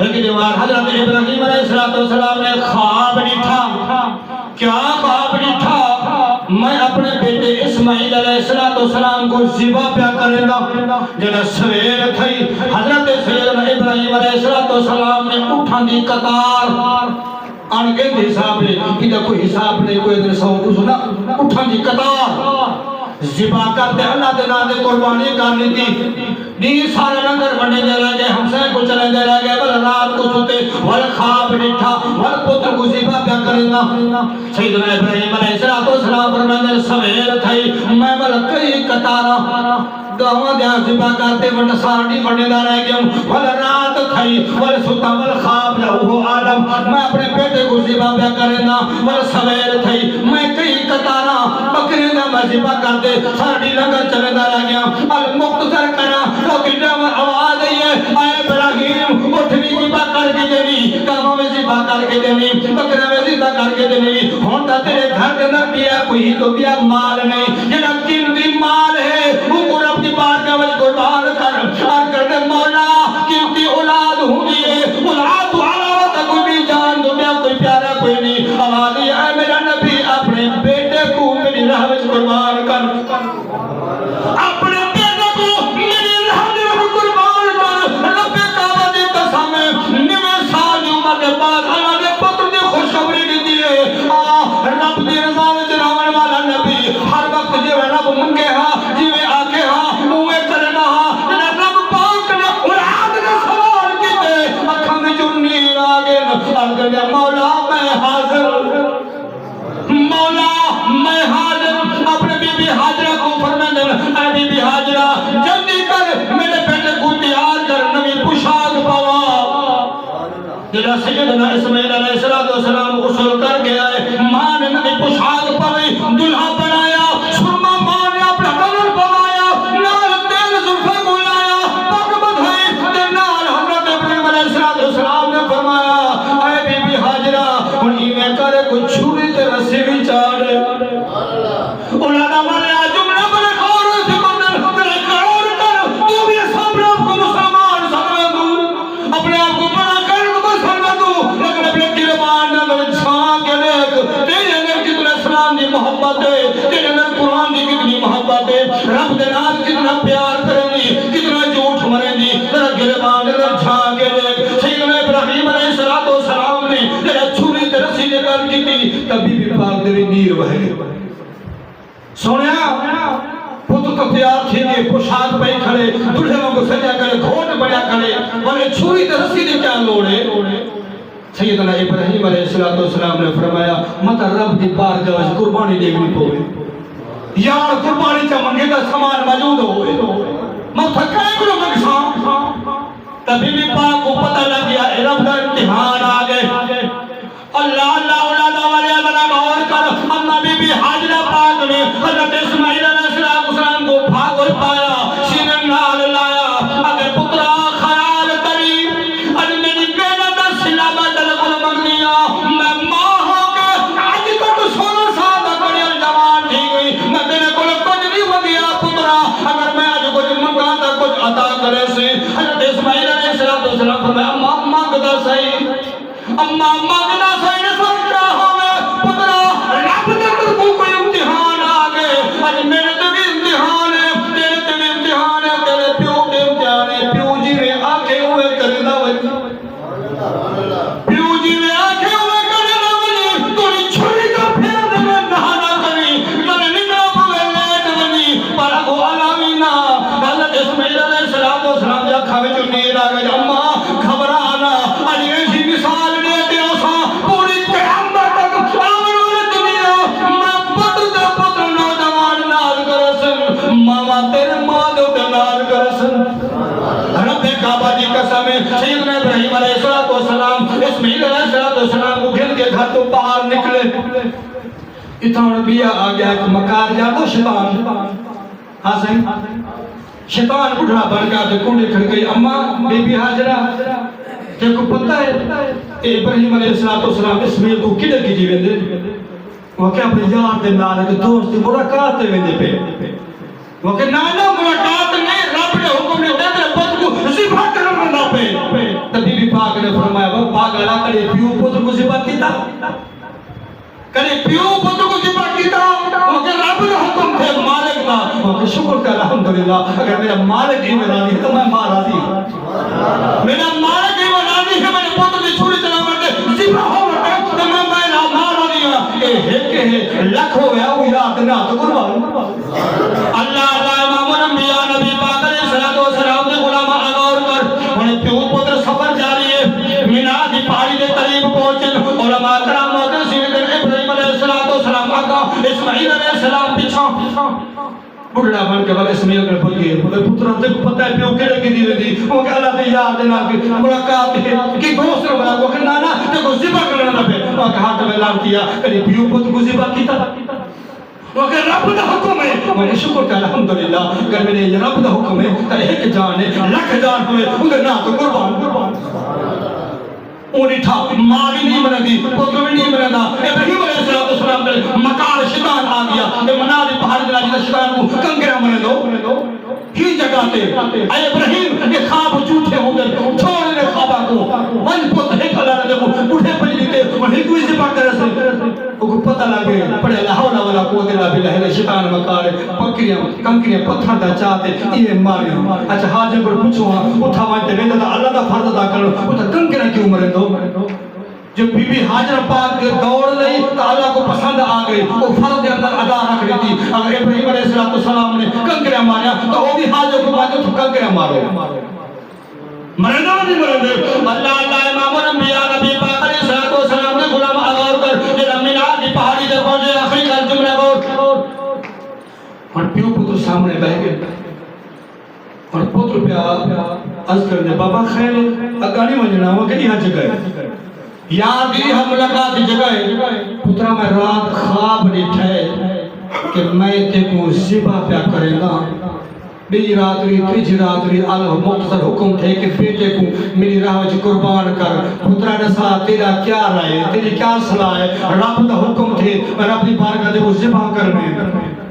ایک دیوار حضرت ابراہیم علیہ السلام نے خواب ڈٹھا. کیا خواب ڈٹھا؟ میں اپنے بیٹے اسماعیل علیہ السلام کو ذبح پیا کرے گا. جب سویر تھی حضرت سیدنا ابراہیم علیہ السلام نے اٹھان دی قطار آن کے حساب ہے کہ کوئی حساب نہیں کوئی ادھر سو کو سنا اٹھان دی قطار ذبح کرتے اللہ دے نام دے قربانی کرنی تھی. نہیں سارے نگر بنے دے لگے ہمسائے کو چلے دے لگے بل رات کو سوتے ول خواب ڈٹھا ول پتر کو ذبح پیا کرنا. سیدنا ابراہیم علیہ السلام فرماتے سویر تھی میں بل کئی قطارا گاواں دیا ذبح کرتے وٹ سارڈی بنے دا رہ گیا ول رات تھی ول سوتا ول خواب لہو عالم میں اپنے بیٹے کو ذبح پیا کرنا. ول سویر تھی میں کئی قطارا بکری دا میں ذبح کرتے سارڈی لنگر چلے دا رہ گیا. المختصر کرا لیکن آواز آئی ہے اے ابراہیم اٹھنی ذبح کر کے دینی گاواں میں ذبح کر کے دینی بکریاں میں ذبح کر کے دینی. ہن تا تیرے گھر دے اندر پیا کوئی تو پیا مال نہیں جڑا قیمتی مال ہے وہ رب دی بارگاہ وچ قربان کر اور کر دے مولا قیمتی اولاد ہوندی ہے اولاد علاوہ تے کوئی بھی جان دنیا کوئی پیارا کوئی نہیں. آواز آئی اے میرا نبی اپنے بیٹے کو میری راہ وچ قربان کر اپنے بیٹے کو میری راہ وچ قربان کر. رب کعبہ دی قسم نویں سال دی عمر دے بعد اللہ نے پتر دی خوشخبری دتی ہے رب دی رضا وچ رہن والا نبی ہر وقت جویں رب منگے ہاں جویں آکھے ہاں اوویں کرنا ہاں. رب پاک نے اولاد دے سوال کیتے اکھاں وچ نیل آ گئے اور کہے مولا میں حاضر مولا میں حاضر. اپنے بی بی حاجرہ کو فرماتے ہیں اے بی بی حاجرہ جلدی کر میرے بیٹے کو تیار کر نویں پوشاک پوا. جب سیدنا اسماعیل علیہ السلام غسل کر کے آئے ماں نے نویں پوشاک پوی دلہا بنایا سرما ماں نے اپنا کلر پوایا نال تیل زلفے کو لایا پگ بدھائی تے نال حضرت ابراہیم علیہ السلام نے فرمایا اے بی بی حاجرہ ہن ایویں کرے کوئی چھری تے رسی بھی چاڑے. اولادا والے جملہ بڑے غور سے بندر بڑے غور کر تو بھی اپنے آپ کو مسلمان سمجھ دوں اپنے آپ کو بڑا کر کو سمجھ دوں لیکن اپنے قربان نہ چھان کے دیکھ تیرے اندر کتنا اسلام دی محبت ہے تیرے اندر قرآن دی کتنی محبت ہے رب دے نال کتنا پیار کریں گی کتنا جھوٹ مریں گی تیرا قربان اندر چھان کے دیکھ. سیدنا ابراہیم علیہ السلام نے تیرا چھری تے رسی دے کر کی تبھی بھی پاک تیری نیر بہے. سونیا پتر تو تیار تھی کہ پوشاک پہ کھڑے دلہے کو سجا کرے گھوٹ بڑیا کرے ورے چھری تے رسی دے کیا لوڑے. سیدنا ابراہیم علیہ السلام نے فرمایا مت رب دی بارگاہ وچ قربانی دینی پوے یار قربانی چا منگے دا سامان موجود ہوئے مت کہیں کو مگساں. تبھی بھی پاک کو پتہ لگ گیا رب دا امتحان آ گئے. اللہ اللہ اولادا والے بنا غور کر اما بی بی حاجرہ پاک نے حضرت اسماعیل علیہ السلام کو بھاگ اور پایا سینے نال لایا اگر پترا خیال کری اور میری بیٹا دا سلا بدل کل منگنیا میں ماں ہو کے آج تک 16 سال دا کڑی جوان تھی گئی میں تیرے کو کچھ نہیں ہو گیا پترا اگر میں آج کچھ منگا تا کچھ عطا کرے سے. حضرت اسماعیل علیہ السلام فرمایا اما مانگدا صحیح اما مانگدا صحیح نے سمجھا ہوئے پترا رب دے طرفوں کوئی امتحان آ گئے آج میرے تے بھی امتحان ہے تیرے تے بھی امتحان ہے تیرے پیو تے امتحان ہے پیو جی میں آکھے ہوئے کرنا وجہ پیو جی میں آکھے ہوئے کرنا وجہ توڑی چھوڑی کا پھر دے میں نہانا کری تنے نگرہ پوے لیٹ ونی پر اگو علامینہ حضرت اسماعیل علیہ السلام جا کھاوے جو نیر آگے اما گھبرانا آج ایسی مثال دے دیا سا پوری قیامت تک آمنون دنیا میں پتر دے پتر نوجوان نال کرسن ماما تیرے ماں دے نال کرسن. رب کعبہ دی قسم سیدنا ابراہیم علیہ السلام اسماعیل علیہ السلام کو گھر کے گھر تو باہر نکلے اتنا بیا آ گیا ایک مکار جاتا شیطان ہاں صحیح شیطان بڑھا بن گیا تو کنڈی کھڑ گئی اما بی بی حاجرہ تے کو پتہ ہے ابراہیم علیہ السلام اسماعیل کو کدھر کی جی ویندے وہ کہ اپنے یار دے نال ایک دوست ملاقات تے ویندے پے وہ کہ نانا ملاقات نہیں رب نے حکم نے دے پت کو ذبح کرنا پے تبھی بھی پاک نے فرمایا وہ پاگلا کڑے پیو پتر کو ذبح کیتا کڑے پیو پتر کو ذبح کیتا کہ رب کا حکم تھے مالک کا کہ شکر کا الحمدللہ اگر میرا مالک ہی میں راضی ہے تو میں ماں راضی ہوں میرا مالک ہی میں راضی ہے میں نے پتر کی چھری چلا کر ذبح ہو گیا تو میں ماں راضی ہوں ہے لکھ ہو گیا وہ یاد نہ تو قربان اللہ اللہ امام الانبیاء نبی پاک علیہ الصلوۃ والسلام نے علماء غور کر انہیں پیو پتر سفر جاری ہے مینا دی پہاڑی دے قریب پہنچے علماء کرام موتے سیدنا ابراہیم علیہ الصلوۃ والسلام آقا اسماعیل علیہ السلام پیچھے بڑھڑا بن کے اسماعیل نے پوچھ گئے پتر تے کو پتہ ہے پیو کیڑے کی دی ویندی او کہ اللہ دی یاد دے نال ملاقات ہے کہ دوست نے بولا کہ نا نا تے کو ذبح کرنا پے او کہ ہاتھ میں لان کیا کہ پیو پتر کو ذبح کیتا وہ کہ رب دا حکم ہے میں شکر کہ الحمدللہ اگر میرے رب دا حکم ہے کہ ایک جان ہے لاکھ جان ہوئے ادھر نہ تو قربان اونی تھا ماں بھی نہیں بندی پتر بھی نہیں بندا ابراہیم علیہ السلام نے مکار شیطان آ گیا کہ منال پہاڑ دے لاج شیطان کو کنگرا منے دو ہی جگہ تے اے ابراہیم یہ خواب جھوٹے ہو گئے چھوڑ دے خوابا کو ون پت ہے اللہ نے کو بوڑھے پڑ دیتے اور ہی کوئی ذبح کرے سے کو پتہ لگے پڑے لا حول ولا قوت الا بالله شیطان مکار پکریاں کنکریاں پتھر دا چاہتے یہ ماریا اچھا حاجے پر پوچھو اٹھا وانتے ویندا اللہ دا فرض ادا کرو اٹھا کنکریاں کیوں مرے دو جب بی بی حاجر پاک کے دوڑ لئی تو اللہ کو پسند آ گئی وہ فرض اندر ادا رکھ رہی تھی اگر ابراہیم علیہ السلام نے کنکریاں ماریا تو وہ بھی حاجر کو باجو تو کنکریاں مارو مرے دو نہیں مرے دو اللہ اللہ امام الانبیاء نبی پاک علیہ السلام نے غلام اغور کر یہ امینات کی پہاڑی دے پہنچے آخری کا جملہ غور اور پیو پتر سامنے بہ گئے اور پتر پہ عرض کر دے بابا خیر اگانی وجنا ہوا کہ یہاں جگہ ہے یاد ہی ہم ملاقات جگہ ہے پترا میں رات خواب ڈٹھا ہے کہ میں تے کو ذبح پیا کرے گا میری راتری تیج راتری اللہ مختصر حکم تھے کہ بیٹے کو میری راہ وچ قربان کر پترا نسا تیرا کیا رائے تیری کیا صلاح ہے رب دا حکم تھے میں اپنی بارگاہ دے کو ذبح کرنے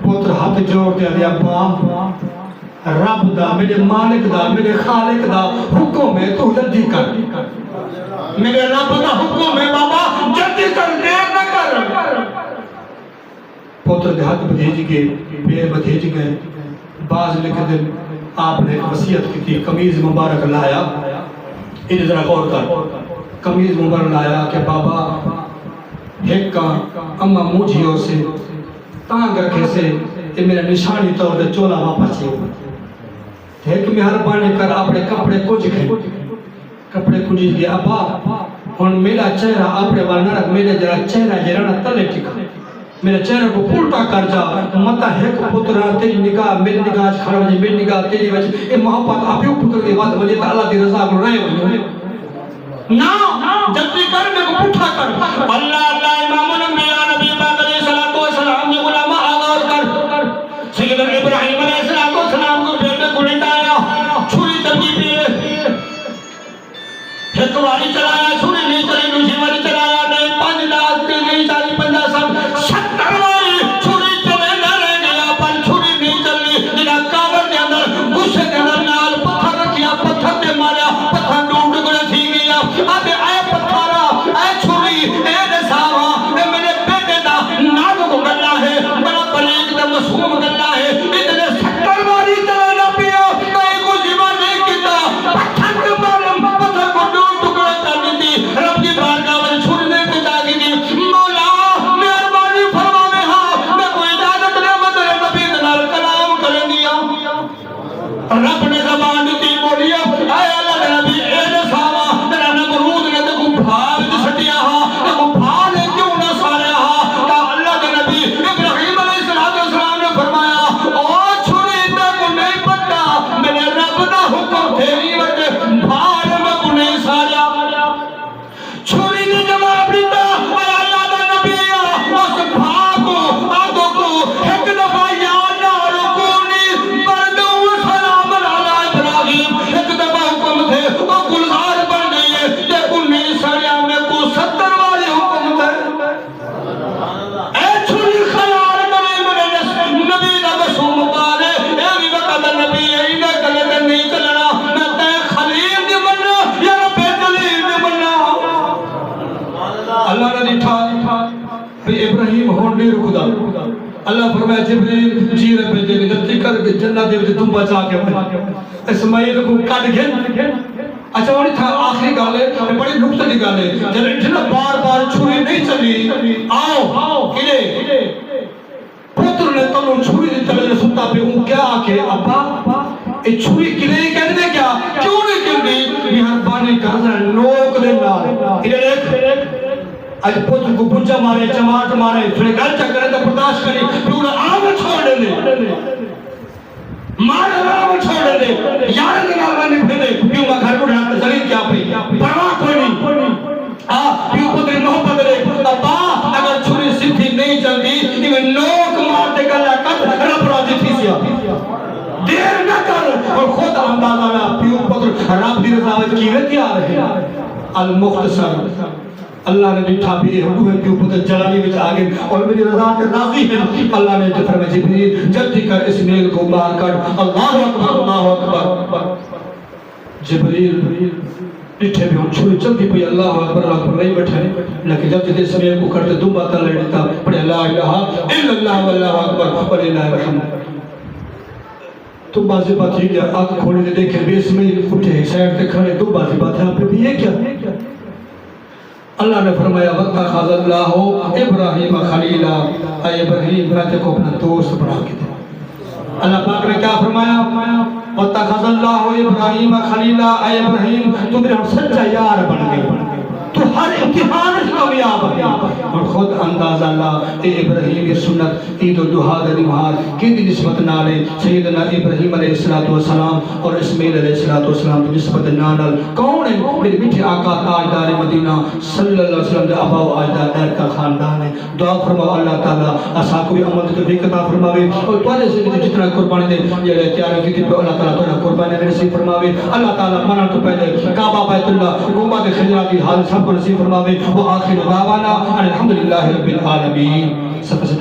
پتر ہاتھ جوڑ دیا ابا رب دا میرے مالک دا میرے خالق دا حکم ہے تو جلدی کر میرے رب دا حکم ہے بابا جلدی کر دیر نہ کر پتر دے ہاتھ بھیج گئے پیر بھیج گئے بعض لکھ دن آپ نے وصیت کی تھی قمیض مبارک لایا انہیں ذرا غور کر قمیض مبارک لایا کہ بابا ایک کا اما مجھیوں سے تانگ رکھے سے یہ میرا نشانی طور دے چولا واپس ہے ایک مہربانی کر اپنے کپڑے کچھ گئے کپڑے کچھ گئے ابا اور میرا چہرہ اپنے والنہ رکھ میرے جرا چہرہ جرانا تلے ٹکا میرے چہرے کو پھولٹا کر جا متا ہے کہ پترہ تیری نگاہ میری نگاہ کھڑا وجہ میری نگاہ تیری وجہ اے محبت آپ یوں پتر کی بات وجہ تا اللہ دی رضا کو رہے ہوئے نا جلدی کر میں کو پٹھا کر اللہ اللہ امام الانبیاء نبی پاک علیہ الصلوۃ والسلام نے علماء آغاز کر سیدنا ابراہیم علیہ الصلوۃ والسلام کو بیٹے کو لٹایا چھری چلی پیے ایک واری چلایا چھری نہیں چلی دوسری واری چلایا نہیں پانچ لاکھ تین نہیں چالی پنجا سب ابراہیم ہون نہیں رکدا اللہ فرمایا جبریل جی رب دے جتی کر کے جنت دے وچ تم بچا کے اسماعیل کو کٹ گئے اچھا وہ تھا آخری گل ہے بڑی نقطے کی گل ہے جب اتنا بار بار چھری نہیں چلی آؤ کلے پتر نے تنو چھری دی چلے ستا پہ ہوں کیا کہ ابا اے چھری کلے کہنے کیا کیوں نہیں کہندی مہربانی کر ذرا نوک دے نال ادھر دیکھ اج پتر کو بجا مارے جماعت مارے پھر گل چکرے تو برداشت کری پھر آگ چھوڑ دے مارے آگ چھوڑ دے یار کے نال نہیں پھیلے کیوں میں گھر کو ڈھانپ زمین کیا پئی پرواہ کوئی نہیں کیوں پتر محبت دے ابا اگر چھری سیدھی نہیں چلتی ایون لوگ مارتے گلا کٹ رب راضی تھی سیا دیر نہ کر اور خود اندازہ نہ پیو پتر رب دی رضا وچ کیویں تیار ہے المختصر اللہ نے لکھا بھی ہے پیو پتر جلالی وچ آگے اور میری رضا کے راضی ہے اللہ نے جو فرمایا جبریل جلدی کر اسماعیل کو باہر کر اللہ اکبر جبریل لٹھے بھی ہوں چھوڑی چلتی پئی اللہ اکبر نہیں بیٹھے لیکن جب جدے اسماعیل کو کرتے دو باتاں لے لیتا پڑھے لا الہ الا اللہ واللہ اکبر وللہ الحمد تو بازی بات یہ کیا آنکھ کھولی نے دیکھے بھی اسماعیل اٹھے سائڈ تے کھڑے دو بازی بات ہے آپ پہ بھی یہ کیا اللہ نے فرمایا وَاتَّخَذَ اللَّهُ ابراہیم خلیلا اے ابراہیم میں تے کو اپنا دوست بنا کے دے اللہ پاک نے کیا فرمایا وَاتَّخَذَ اللَّهُ ابراہیم خلیلا اے ابراہیم تو میرا سچا یار بن گئی تو ہر امتحان سے کامیاب ہے اور خود اندازہ اللہ اے ابراہیم کی سنت عید الضحیٰ دی نماز کی نسبت نالے سیدنا ابراہیم علیہ السلام اور اسماعیل علیہ السلام کی نسبت نال کون ہے میرے میٹھے آقا تاجدار مدینہ صلی اللہ علیہ وسلم دے آبا و اجداد دیر کا خاندان ہے دعا فرماؤ اللہ تعالیٰ اسا کو بھی عمل کی توفیق عطا فرماوے اور تواڈے سے جتنا قربانی دے جڑے تیار کی اللہ تعالیٰ تواڈا قربانی نصیب فرماوے اللہ تعالیٰ منن تو پہلے کعبہ بیت اللہ گنبد خضرا کی حال سب کو نصیب فرماوے وہ آخر دعوانا الحمدللہ رب العالمین سب سے